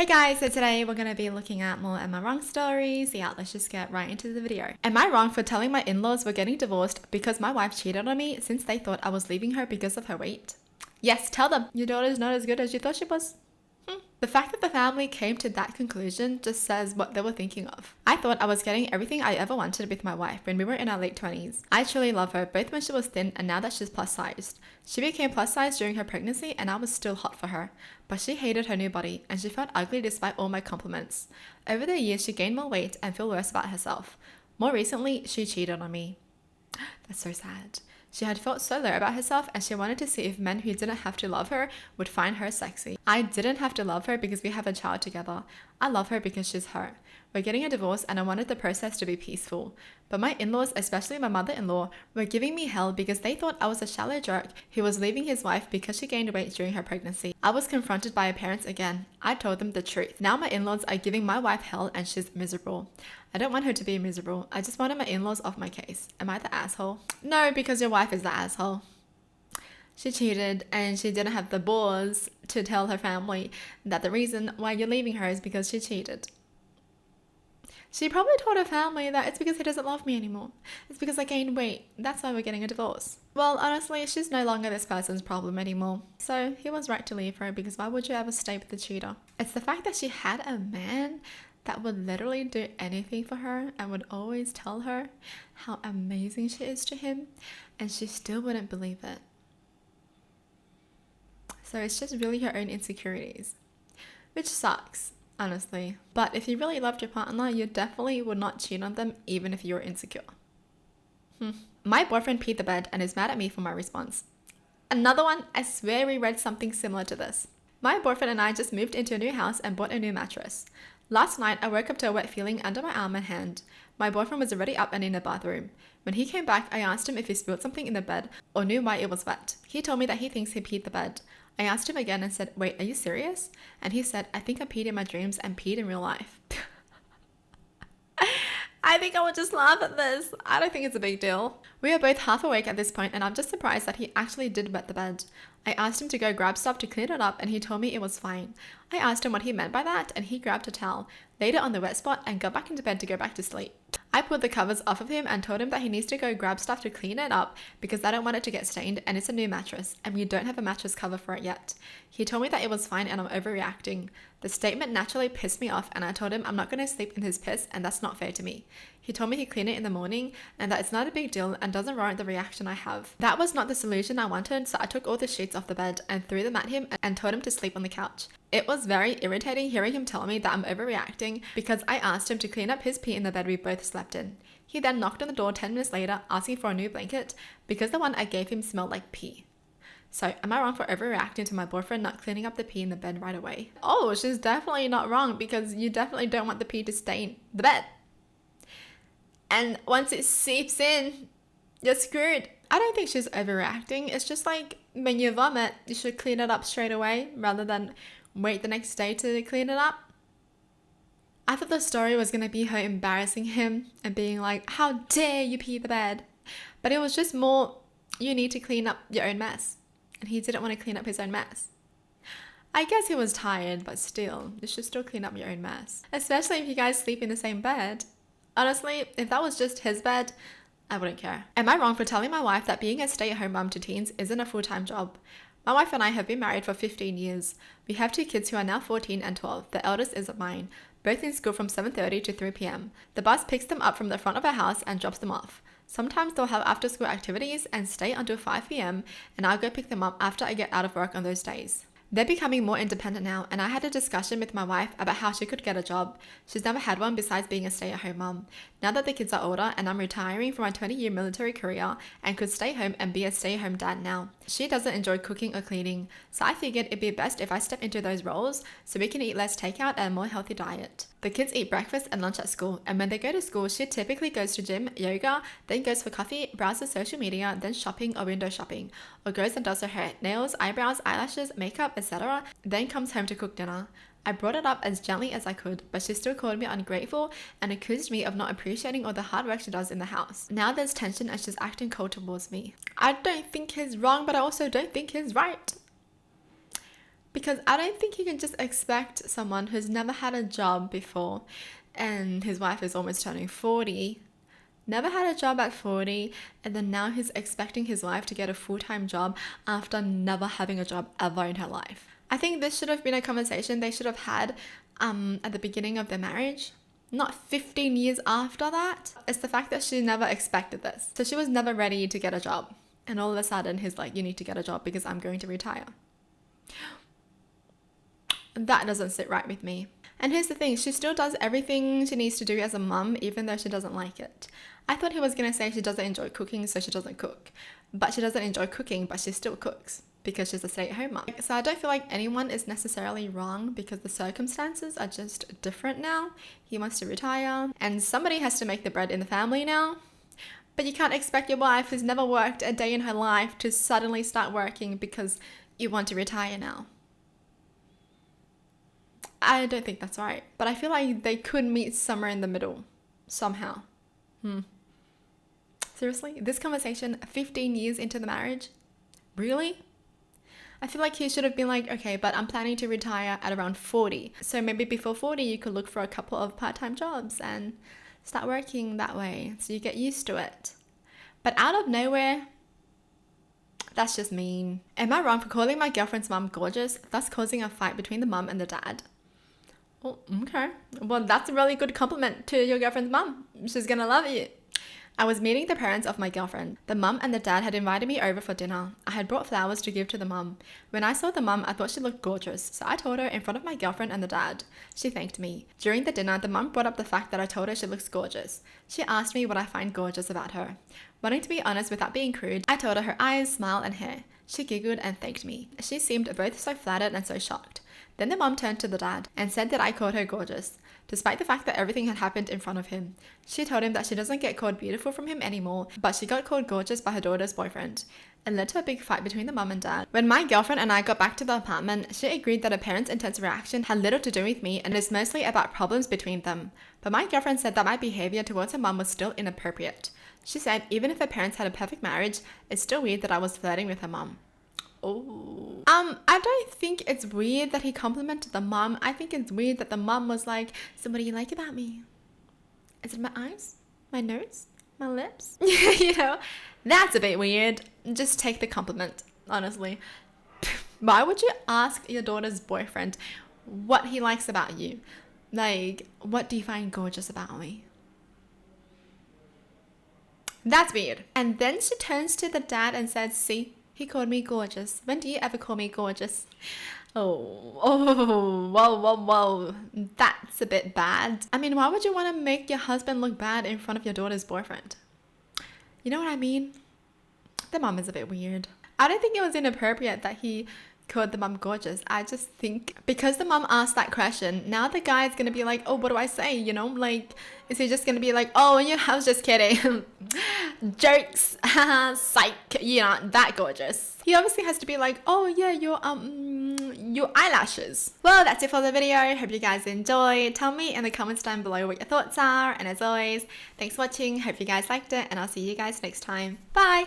Hey guys, so today we're going to be looking at more Am I Wrong stories. Yeah, let's just get right into the video. Am I wrong for telling my in-laws we're getting divorced because my wife cheated on me since they thought I was leaving her because of her weight? Yes, tell them. Your daughter's not as good as you thought she was. The fact that the family came to that conclusion just says what they were thinking of. I thought I was getting everything I ever wanted with my wife when we were in our late 20s. I truly love her, both when she was thin and now that she's plus sized. She became plus sized during her pregnancy and I was still hot for her. But she hated her new body and she felt ugly despite all my compliments. Over the years, she gained more weight and felt worse about herself. More recently, she cheated on me. That's so sad. She had felt so low about herself and she wanted to see if men who didn't have to love her would find her sexy. I didn't have to love her because we have a child together. I love her because she's her. We're getting a divorce and I wanted the process to be peaceful. But my in-laws, especially my mother-in-law, were giving me hell because they thought I was a shallow jerk who was leaving his wife because she gained weight during her pregnancy. I was confronted by her parents again. I told them the truth. Now my in-laws are giving my wife hell and she's miserable. I don't want her to be miserable. I just wanted my in-laws off my case. Am I the asshole? No, because your wife is the asshole. She cheated and she didn't have the balls to tell her family that the reason why you're leaving her is because she cheated. She probably told her family that it's because he doesn't love me anymore. It's because I gained weight. That's why we're getting a divorce. Well, honestly, she's no longer this person's problem anymore. So he was right to leave her because why would you ever stay with the cheater? It's the fact that she had a man that would literally do anything for her and would always tell her how amazing she is to him, and she still wouldn't believe it. So it's just really her own insecurities, which sucks, honestly. But if you really loved your partner, you definitely would not cheat on them even if you were insecure. My boyfriend peed the bed and is mad at me for my response. Another one, I swear we read something similar to this. My boyfriend and I just moved into a new house and bought a new mattress. Last night, I woke up to a wet feeling under my arm and hand. My boyfriend was already up and in the bathroom. When he came back, I asked him if he spilled something in the bed or knew why it was wet. He told me that he thinks he peed the bed. I asked him again and said, wait, are you serious? And he said, I think I peed in my dreams and peed in real life. I think I would just laugh at this. I don't think it's a big deal. We are both half awake at this point and I'm just surprised that he actually did wet the bed. I asked him to go grab stuff to clean it up and he told me it was fine. I asked him what he meant by that and he grabbed a towel, laid it on the wet spot and got back into bed to go back to sleep. I pulled the covers off of him and told him that he needs to go grab stuff to clean it up because I don't want it to get stained and it's a new mattress and we don't have a mattress cover for it yet. He told me that it was fine and I'm overreacting. The statement naturally pissed me off and I told him I'm not going to sleep in his piss and that's not fair to me. He told me he'd clean it in the morning and that it's not a big deal and doesn't warrant the reaction I have. That was not the solution I wanted, so I took all the sheets off the bed and threw them at him and told him to sleep on the couch. It was very irritating hearing him tell me that I'm overreacting because I asked him to clean up his pee in the bed we both slept in. He then knocked on the door 10 minutes later asking for a new blanket because the one I gave him smelled like pee. So am I wrong for overreacting to my boyfriend not cleaning up the pee in the bed right away? Oh, she's definitely not wrong because you definitely don't want the pee to stain the bed. And once it seeps in, you're screwed. I don't think she's overreacting. It's just like when you vomit, you should clean it up straight away rather than wait the next day to clean it up. I thought the story was going to be her embarrassing him and being like, how dare you pee the bed? But it was just more, you need to clean up your own mess. And he didn't want to clean up his own mess. I guess he was tired, but still, you should still clean up your own mess. Especially if you guys sleep in the same bed. Honestly, if that was just his bed, I wouldn't care. Am I wrong for telling my wife that being a stay-at-home mum to teens isn't a full-time job? My wife and I have been married for 15 years. We have 2 kids who are now 14 and 12. The eldest is mine, both in school from 7:30 to 3 p.m. The bus picks them up from the front of our house and drops them off. Sometimes they'll have after-school activities and stay until 5 p.m. and I'll go pick them up after I get out of work on those days. They're becoming more independent now and I had a discussion with my wife about how she could get a job. She's never had one besides being a stay-at-home mum. Now that the kids are older and I'm retiring from my 20-year military career and could stay home and be a stay-at-home dad now. She doesn't enjoy cooking or cleaning, so I figured it'd be best if I step into those roles so we can eat less takeout and a more healthy diet. The kids eat breakfast and lunch at school, and when they go to school, she typically goes to gym, yoga, then goes for coffee, browses social media, then shopping or window shopping, or goes and does her hair, nails, eyebrows, eyelashes, makeup, etc., then comes home to cook dinner. I brought it up as gently as I could, but she still called me ungrateful and accused me of not appreciating all the hard work she does in the house. Now there's tension and she's acting cold towards me. I don't think he's wrong, but I also don't think he's right. Because I don't think you can just expect someone who's never had a job before, and his wife is almost turning 40, never had a job at 40, and then now he's expecting his wife to get a full-time job after never having a job ever in her life. I think this should have been a conversation they should have had at the beginning of their marriage, not 15 years after that. It's the fact that she never expected this. So she was never ready to get a job. And all of a sudden he's like, you need to get a job because I'm going to retire. That doesn't sit right with me. And here's the thing, she still does everything she needs to do as a mum, even though she doesn't like it. I thought he was going to say she doesn't enjoy cooking, so she doesn't cook. But she doesn't enjoy cooking, but she still cooks because she's a stay-at-home mum. So I don't feel like anyone is necessarily wrong because the circumstances are just different now. He wants to retire and somebody has to make the bread in the family now. But you can't expect your wife who's never worked a day in her life to suddenly start working because you want to retire now. I don't think that's right. But I feel like they could meet somewhere in the middle. Somehow. Seriously? This conversation 15 years into the marriage? Really? I feel like he should have been like, okay, but I'm planning to retire at around 40. So maybe before 40, you could look for a couple of part-time jobs and start working that way so you get used to it. But out of nowhere, that's just mean. Am I wrong for calling my girlfriend's mum gorgeous, thus causing a fight between the mum and the dad? Oh, okay. Well, that's a really good compliment to your girlfriend's mum. She's gonna love you. I was meeting the parents of my girlfriend. The mum and the dad had invited me over for dinner. I had brought flowers to give to the mum. When I saw the mum, I thought she looked gorgeous, so I told her in front of my girlfriend and the dad. She thanked me. During the dinner, the mum brought up the fact that I told her she looks gorgeous. She asked me what I find gorgeous about her. Wanting to be honest without being crude, I told her her eyes, smile, and hair. She giggled and thanked me. She seemed both so flattered and so shocked. Then the mum turned to the dad and said that I called her gorgeous, despite the fact that everything had happened in front of him. She told him that she doesn't get called beautiful from him anymore, but she got called gorgeous by her daughter's boyfriend, and led to a big fight between the mum and dad. When my girlfriend and I got back to the apartment, she agreed that her parents' intense reaction had little to do with me and is mostly about problems between them. But my girlfriend said that my behavior towards her mum was still inappropriate. She said even if her parents had a perfect marriage, it's still weird that I was flirting with her mum. Oh. I don't think it's weird that he complimented the mum. I think it's weird that the mum was like, so what do you like about me? Is it my eyes? My nose? My lips? You know, that's a bit weird. Just take the compliment, honestly. Why would you ask your daughter's boyfriend what he likes about you? Like, what do you find gorgeous about me? That's weird. And then she turns to the dad and says, see, he called me gorgeous. When do you ever call me gorgeous? Whoa. That's a bit bad. I mean, why would you want to make your husband look bad in front of your daughter's boyfriend? You know what I mean? The mum is a bit weird. I don't think it was inappropriate that he called the mum gorgeous. I just think because the mum asked that question, now the guy is going to be like, oh, what do I say? You know, like, is he just going to be like, oh, yeah, I was just kidding. Jokes. Psych. You're not that gorgeous. He obviously has to be like, oh, yeah, your eyelashes. Well, that's it for the video. Hope you guys enjoyed. Tell me in the comments down below what your thoughts are. And as always, thanks for watching. Hope you guys liked it. And I'll see you guys next time. Bye.